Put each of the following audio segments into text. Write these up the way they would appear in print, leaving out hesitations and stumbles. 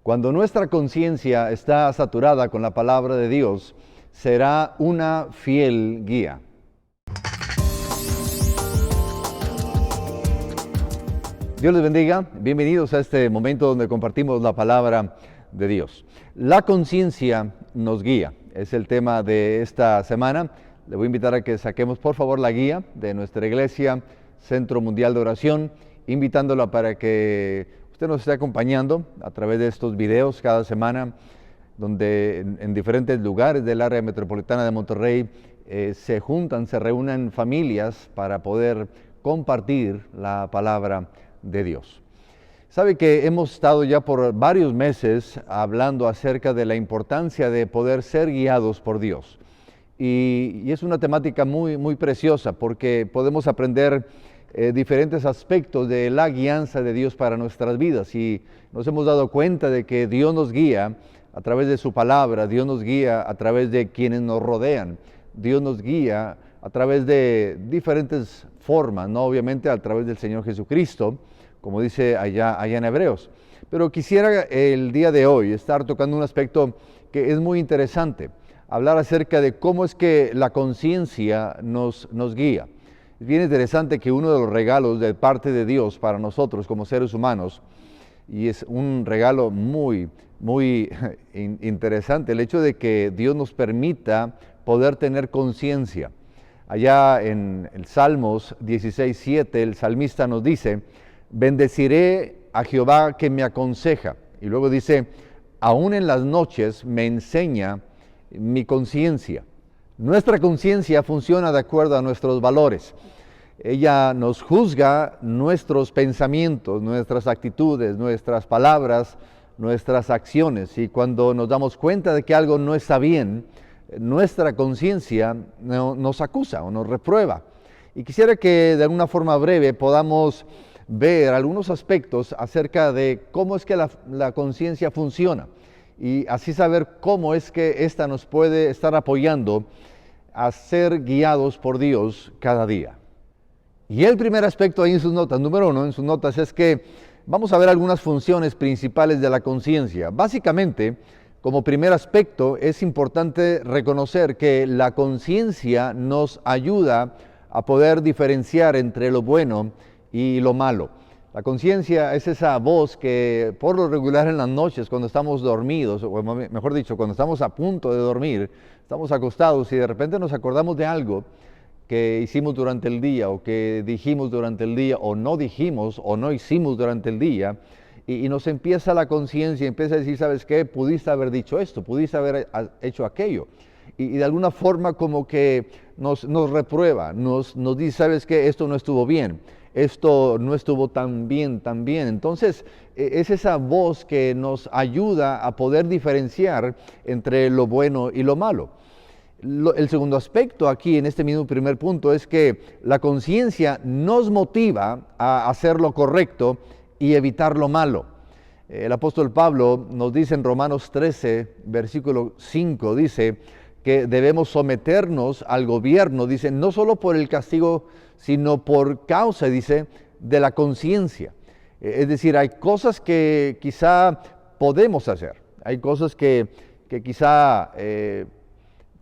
Cuando nuestra conciencia está saturada con la palabra de Dios, será una fiel guía. Dios les bendiga, bienvenidos a este momento donde compartimos la palabra de Dios. La conciencia nos guía, es el tema de esta semana. Le voy a invitar a que saquemos por favor la guía de nuestra iglesia, Centro Mundial de Oración, invitándola para que usted nos esté acompañando a través de estos videos cada semana, donde en diferentes lugares del área metropolitana de Monterrey se reúnen familias para poder compartir la palabra de Dios. Sabe que hemos estado ya por varios meses hablando acerca de la importancia de poder ser guiados por Dios. Y es una temática muy preciosa porque podemos aprender diferentes aspectos de la guianza de Dios para nuestras vidas. Y nos hemos dado cuenta de que Dios nos guía a través de su palabra, Dios nos guía a través de quienes nos rodean, Dios nos guía a través de diferentes formas, ¿no? Obviamente a través del Señor Jesucristo, como dice allá en Hebreos. Pero quisiera el día de hoy estar tocando un aspecto que es muy interesante, hablar acerca de cómo es que la conciencia nos guía. Es bien interesante que uno de los regalos de parte de Dios para nosotros como seres humanos, y es un regalo muy interesante, el hecho de que Dios nos permita poder tener conciencia. Allá en el Salmos 16:7, el salmista nos dice: bendeciré a Jehová que me aconseja. Y luego dice: aún en las noches me enseña mi conciencia. Nuestra conciencia funciona de acuerdo a nuestros valores. Ella nos juzga nuestros pensamientos, nuestras actitudes, nuestras palabras, nuestras acciones. Y cuando nos damos cuenta de que algo no está bien, nuestra conciencia nos acusa o nos reprueba. Y quisiera que de alguna forma breve podamos ver algunos aspectos acerca de cómo es que la conciencia funciona y así saber cómo es que ésta nos puede estar apoyando a ser guiados por Dios cada día. Y el primer aspecto ahí en sus notas, número 1 en sus notas, es que vamos a ver algunas funciones principales de la conciencia. Básicamente, como primer aspecto, es importante reconocer que la conciencia nos ayuda a poder diferenciar entre lo bueno y lo malo. La conciencia es esa voz que por lo regular en las noches cuando estamos dormidos, o mejor dicho, cuando estamos a punto de dormir, estamos acostados y de repente nos acordamos de algo que hicimos durante el día o que dijimos durante el día o no dijimos o no hicimos durante el día y nos empieza la conciencia, empieza a decir: ¿sabes qué? Pudiste haber dicho esto, pudiste haber hecho aquello. Y de alguna forma como que nos reprueba, nos dice: ¿sabes qué? Esto no estuvo bien. Esto no estuvo tan bien. Entonces, es esa voz que nos ayuda a poder diferenciar entre lo bueno y lo malo. El segundo aspecto aquí, en este mismo primer punto, es que la conciencia nos motiva a hacer lo correcto y evitar lo malo. El apóstol Pablo nos dice en Romanos 13, versículo 5, dice que debemos someternos al gobierno, dice, no solo por el castigo, sino por causa, dice, de la conciencia. Es decir, hay cosas que quizá podemos hacer, hay cosas que quizá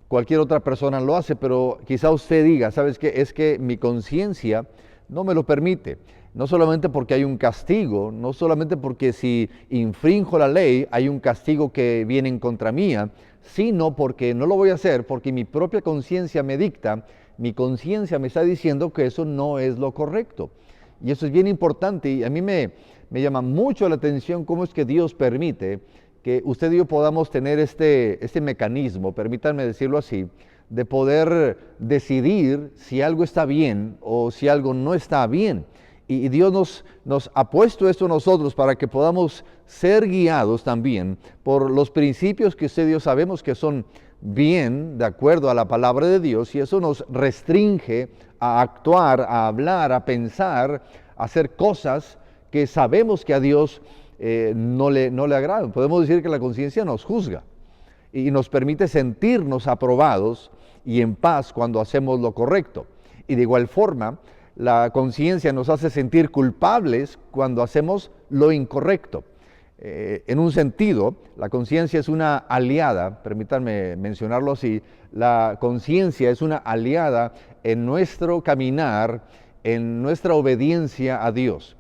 cualquier otra persona lo hace, pero quizá usted diga: ¿sabes qué? Es que mi conciencia no me lo permite. No solamente porque hay un castigo, no solamente porque si infrinjo la ley hay un castigo que viene en contra mía, sino porque no lo voy a hacer, porque mi propia conciencia me dicta, mi conciencia me está diciendo que eso no es lo correcto. Y eso es bien importante y a mí me llama mucho la atención cómo es que Dios permite que usted y yo podamos tener este mecanismo, permítanme decirlo así, de poder decidir si algo está bien o si algo no está bien. Y Dios nos ha puesto esto a nosotros para que podamos ser guiados también por los principios que usted y yo sabemos que son bien de acuerdo a la palabra de Dios, y eso nos restringe a actuar, a hablar, a pensar, a hacer cosas que sabemos que a Dios no le agradan. Podemos decir que la conciencia nos juzga y nos permite sentirnos aprobados y en paz cuando hacemos lo correcto. Y de igual forma, la conciencia nos hace sentir culpables cuando hacemos lo incorrecto. En un sentido, la conciencia es una aliada, permítanme mencionarlo así, la conciencia es una aliada en nuestro caminar, en nuestra obediencia a Dios.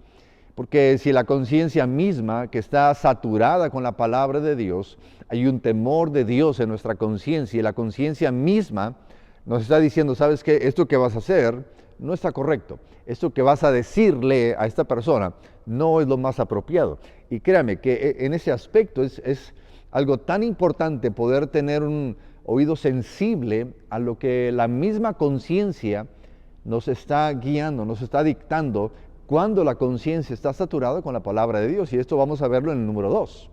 Porque si la conciencia misma, que está saturada con la palabra de Dios, hay un temor de Dios en nuestra conciencia, y la conciencia misma nos está diciendo, ¿sabes qué? Esto que vas a hacer no está correcto. Esto que vas a decirle a esta persona no es lo más apropiado. Y créame que en ese aspecto es algo tan importante poder tener un oído sensible a lo que la misma conciencia nos está guiando, nos está dictando cuando la conciencia está saturada con la palabra de Dios. Y esto vamos a verlo en el número 2.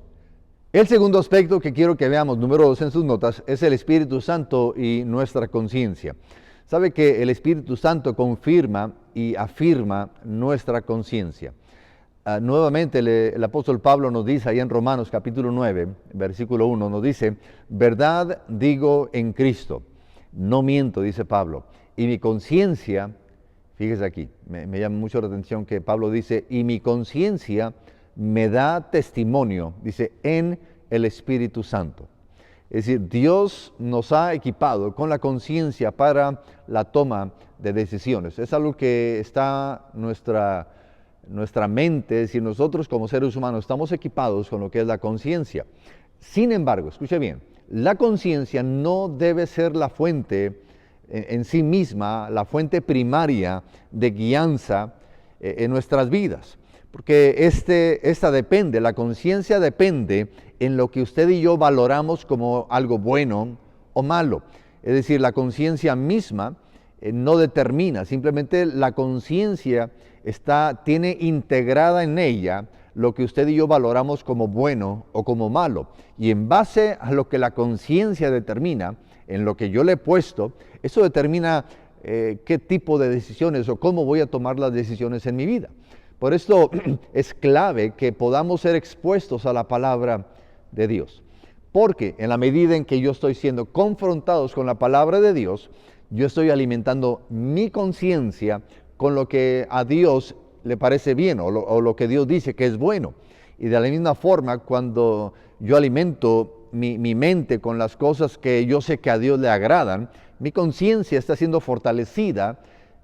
El segundo aspecto que quiero que veamos, número 2 en sus notas, es el Espíritu Santo y nuestra conciencia. Sabe que el Espíritu Santo confirma y afirma nuestra conciencia. Nuevamente el apóstol Pablo nos dice ahí en Romanos capítulo 9, versículo 1, nos dice, verdad digo en Cristo, no miento, dice Pablo, y mi conciencia, fíjese aquí, me llama mucho la atención que Pablo dice, y mi conciencia me da testimonio, dice, en el Espíritu Santo. Es decir, Dios nos ha equipado con la conciencia para la toma de decisiones. Es algo que está nuestra mente, es decir, nosotros como seres humanos estamos equipados con lo que es la conciencia. Sin embargo, escuche bien, la conciencia no debe ser la fuente en sí misma, la fuente primaria de guianza en nuestras vidas. Porque esta depende, la conciencia depende en lo que usted y yo valoramos como algo bueno o malo. Es decir, la conciencia misma no determina, simplemente la conciencia tiene integrada en ella lo que usted y yo valoramos como bueno o como malo. Y en base a lo que la conciencia determina, en lo que yo le he puesto, eso determina qué tipo de decisiones o cómo voy a tomar las decisiones en mi vida. Por esto es clave que podamos ser expuestos a la palabra de Dios. Porque en la medida en que yo estoy siendo confrontados con la palabra de Dios, yo estoy alimentando mi conciencia con lo que a Dios le parece bien o lo que Dios dice que es bueno. Y de la misma forma, cuando yo alimento mi mente con las cosas que yo sé que a Dios le agradan, mi conciencia está siendo fortalecida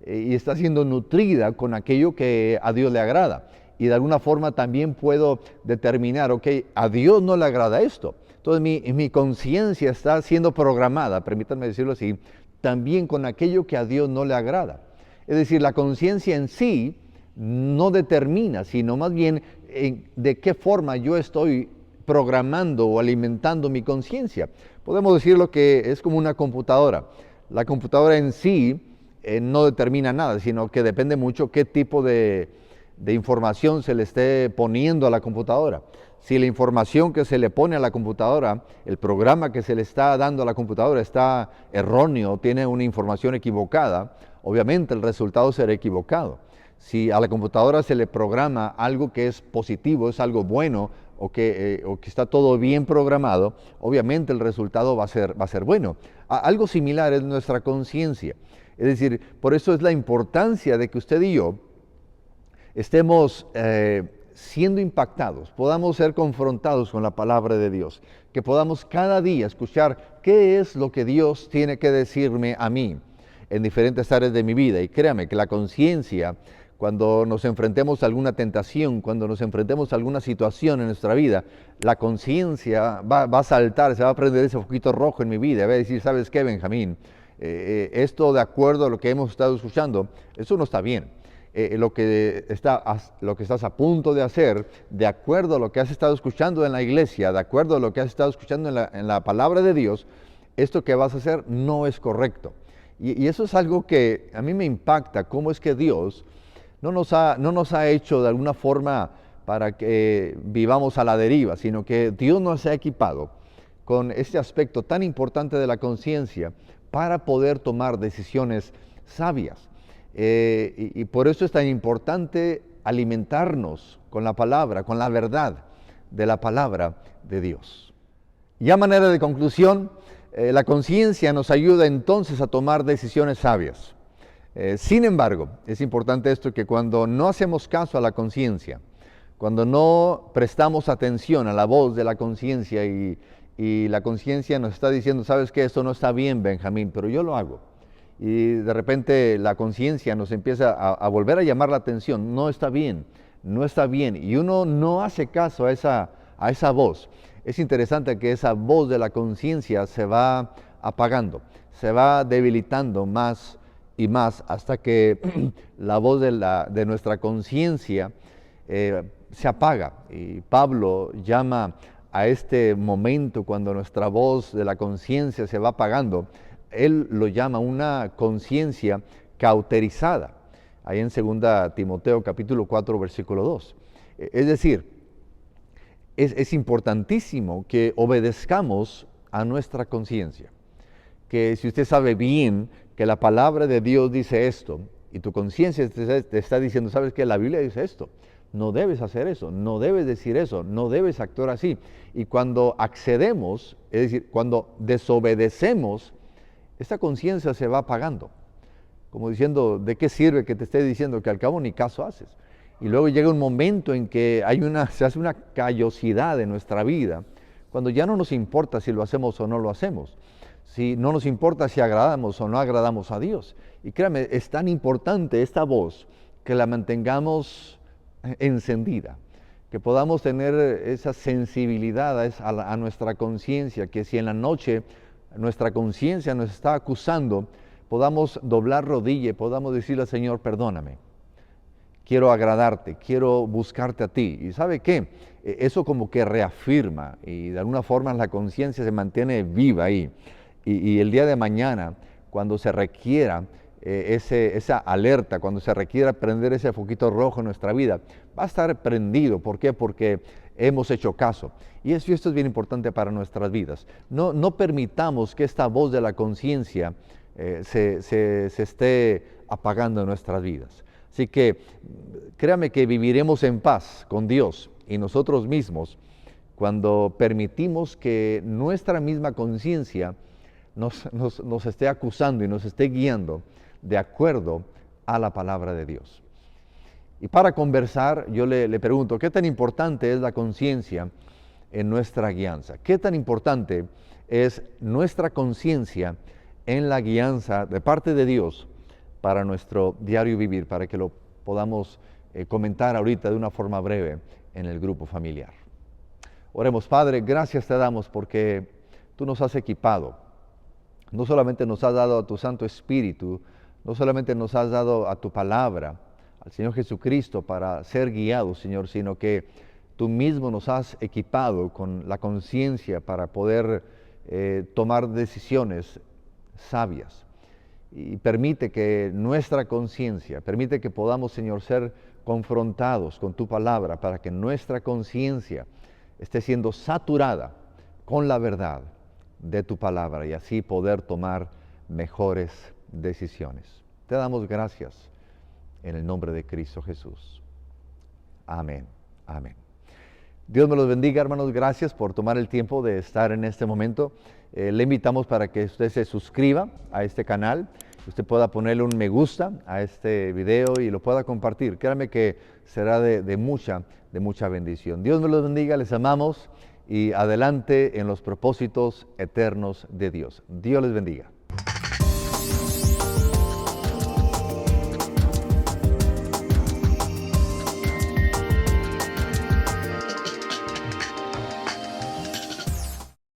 y está siendo nutrida con aquello que a Dios le agrada. Y de alguna forma también puedo determinar, ok, a Dios no le agrada esto. Entonces mi conciencia está siendo programada, permítanme decirlo así, también con aquello que a Dios no le agrada. Es decir, la conciencia en sí no determina, sino más bien de qué forma yo estoy programando o alimentando mi conciencia. Podemos decirlo que es como una computadora. La computadora en sí no determina nada, sino que depende mucho qué tipo de información se le esté poniendo a la computadora. Si la información que se le pone a la computadora, el programa que se le está dando a la computadora está erróneo, tiene una información equivocada, obviamente el resultado será equivocado. Si a la computadora se le programa algo que es positivo, es algo bueno, o que está todo bien programado, obviamente el resultado va a ser bueno. Algo similar es nuestra conciencia. Es decir, por eso es la importancia de que usted y yo estemos siendo impactados, podamos ser confrontados con la palabra de Dios, que podamos cada día escuchar qué es lo que Dios tiene que decirme a mí en diferentes áreas de mi vida. Y créame que la conciencia, cuando nos enfrentemos a alguna tentación, cuando nos enfrentemos a alguna situación en nuestra vida, la conciencia va a saltar, se va a prender ese foquito rojo en mi vida, va a decir, ¿sabes qué, Benjamín? Esto de acuerdo a lo que hemos estado escuchando, eso no está bien. Lo que estás a punto de hacer, de acuerdo a lo que has estado escuchando en la iglesia, de acuerdo a lo que has estado escuchando en la palabra de Dios, esto que vas a hacer no es correcto. Y eso es algo que a mí me impacta, cómo es que Dios no nos ha hecho de alguna forma para que vivamos a la deriva, sino que Dios nos ha equipado con este aspecto tan importante de la conciencia para poder tomar decisiones sabias. Y por eso es tan importante alimentarnos con la palabra, con la verdad de la palabra de Dios. Y a manera de conclusión, la conciencia nos ayuda entonces a tomar decisiones sabias. Sin embargo, es importante esto, que cuando no hacemos caso a la conciencia, cuando no prestamos atención a la voz de la conciencia y la conciencia nos está diciendo, sabes que esto no está bien, Benjamín, pero yo lo hago. Y de repente la conciencia nos empieza a volver a llamar la atención, no está bien, no está bien. Y uno no hace caso a esa voz. Es interesante que esa voz de la conciencia se va apagando, se va debilitando más y más hasta que la voz de nuestra conciencia se apaga. Y Pablo llama a este momento cuando nuestra voz de la conciencia se va apagando, él lo llama una conciencia cauterizada, ahí en 2 Timoteo capítulo 4, versículo 2. Es decir, es importantísimo que obedezcamos a nuestra conciencia, que si usted sabe bien que la palabra de Dios dice esto, y tu conciencia te está diciendo, sabes que la Biblia dice esto, no debes hacer eso, no debes decir eso, no debes actuar así. Y cuando accedemos, es decir, cuando desobedecemos, esta conciencia se va apagando, como diciendo, ¿de qué sirve que te esté diciendo que al cabo ni caso haces? Y luego llega un momento en que se hace una callosidad en nuestra vida, cuando ya no nos importa si lo hacemos o no lo hacemos, si no nos importa si agradamos o no agradamos a Dios. Y créame, es tan importante esta voz que la mantengamos encendida, que podamos tener esa sensibilidad a nuestra conciencia, que si en la noche nuestra conciencia nos está acusando, podamos doblar rodilla y podamos decirle al Señor, perdóname, quiero agradarte, quiero buscarte a ti. ¿Y sabe qué? Eso como que reafirma y de alguna forma la conciencia se mantiene viva ahí. Y el día de mañana, cuando se requiera esa alerta, cuando se requiera prender ese foquito rojo en nuestra vida, va a estar prendido. ¿Por qué? Porque hemos hecho caso. Y esto es bien importante para nuestras vidas. No permitamos que esta voz de la conciencia se esté apagando en nuestras vidas. Así que créame que viviremos en paz con Dios y nosotros mismos cuando permitimos que nuestra misma conciencia nos esté acusando y nos esté guiando de acuerdo a la palabra de Dios. Y para conversar, yo le pregunto, ¿qué tan importante es la conciencia en nuestra guianza? ¿Qué tan importante es nuestra conciencia en la guianza de parte de Dios para nuestro diario vivir, para que lo podamos comentar ahorita de una forma breve en el grupo familiar? Oremos. Padre, gracias te damos porque tú nos has equipado. No solamente nos has dado a tu Santo Espíritu, no solamente nos has dado a tu palabra, al Señor Jesucristo para ser guiados, Señor, sino que tú mismo nos has equipado con la conciencia para poder tomar decisiones sabias. Y permite que nuestra conciencia, permite que podamos, Señor, ser confrontados con tu palabra para que nuestra conciencia esté siendo saturada con la verdad de tu palabra y así poder tomar mejores decisiones. Te damos gracias en el nombre de Cristo Jesús. Amén. Amén. Dios me los bendiga, hermanos. Gracias por tomar el tiempo de estar en este momento. Le invitamos para que usted se suscriba a este canal, usted pueda ponerle un me gusta a este video y lo pueda compartir. Créame que será de mucha bendición. Dios me los bendiga, les amamos y adelante en los propósitos eternos de Dios. Dios les bendiga.